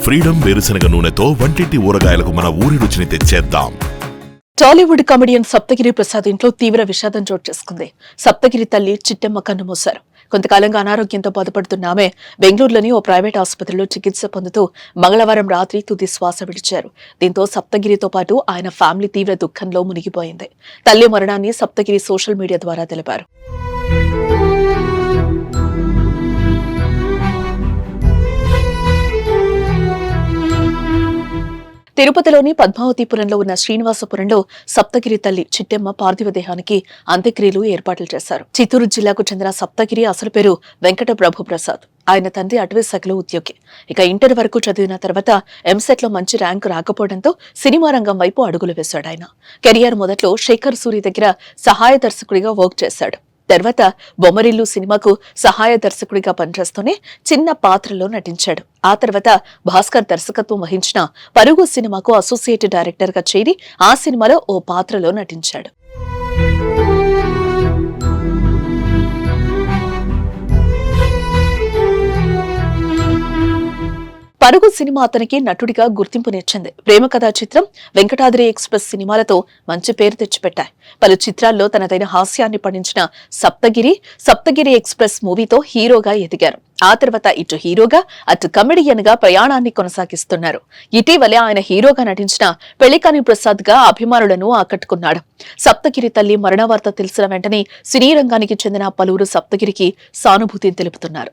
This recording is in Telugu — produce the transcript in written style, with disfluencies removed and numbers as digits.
ఫ్రీడమ్ వేరుశనగ నూనెతో వంటింటి ఊరగాయలకు మన ఊరి రుచిని తెచ్చేద్దాం. టాలీవుడ్ కమెడియన్ సప్తగిరి ప్రసాద్ ఇంట్లో తీవ్ర విషాదం చోటు చేసుకుంది. సప్తగిరి తల్లి చిట్టెమ్మ కన్నుమూశారు. కొంతకాలంగా అనారోగ్యంతో బాధపడుతున్న ఆమె బెంగళూరులోని ఓ ప్రైవేట్ ఆసుపత్రిలో చికిత్స పొందుతూ మంగళవారం రాత్రి తుది శ్వాస విడిచారు. దీంతో సప్తగిరితో పాటు ఆయన ఫ్యామిలీ తీవ్ర దుఃఖంలో మునిగిపోయింది. తల్లి మరణాన్ని సప్తగిరి సోషల్ మీడియా ద్వారా తెలిపారు. తిరుపతిలోని పద్మావతిపురంలో ఉన్న శ్రీనివాసపురంలో సప్తగిరి తల్లి చిట్టెమ్మ పార్థివ దేహానికి అంత్యక్రియలు ఏర్పాట్లు చేశారు. చిత్తూరు జిల్లాకు చెందిన సప్తగిరి అసలు పేరు వెంకట ప్రభు ప్రసాద్. ఆయన తండ్రి అటవీ శాఖలో ఉద్యోగి. ఇక ఇంటర్ వరకు చదివిన తర్వాత ఎంసెట్ లో మంచి ర్యాంకు రాకపోవడంతో సినిమా రంగం వైపు అడుగులు వేశాడు. ఆయన కెరియర్ మొదట్లో శేఖర్ సూరి దగ్గర సహాయ దర్శకుడిగా వర్క్ చేశాడు. తర్వాత బొమ్మరిల్లు సినిమాకు సహాయ దర్శకుడిగా పనిచేస్తూనే చిన్న పాత్రలో నటించాడు. ఆ తర్వాత భాస్కర్ దర్శకత్వం వహించిన పరుగు సినిమాకు అసోసియేట్ డైరెక్టర్ గా చేరి ఆ సినిమాలో ఓ పాత్రలో నటించాడు. పరుగు సినిమా అతనికి నటుడిగా గుర్తింపునిచ్చింది. ప్రేమ కథా చిత్రం, వెంకటాద్రి ఎక్స్ప్రెస్ సినిమాలతో మంచి పేరు తెచ్చిపెట్టాయి. పలు చిత్రాల్లో తనదైన హాస్యాన్ని పండించిన సప్తగిరి ఎక్స్ప్రెస్ మూవీతో హీరోగా ఎదిగారు. ఆ తర్వాత ఇటు హీరోగా అటు కమెడియన్ గా ప్రయాణాన్ని కొనసాగిస్తున్నారు. ఇటీవలే ఆయన హీరోగా నటించిన పెళ్లికాని ప్రసాద్ గా అభిమానులను ఆకట్టుకున్నాడు. సప్తగిరి తల్లి మరణ వార్త తెలిసిన వెంటనే సినీ రంగానికి చెందిన పలువురు సప్తగిరికి సానుభూతిని తెలుపుతున్నారు.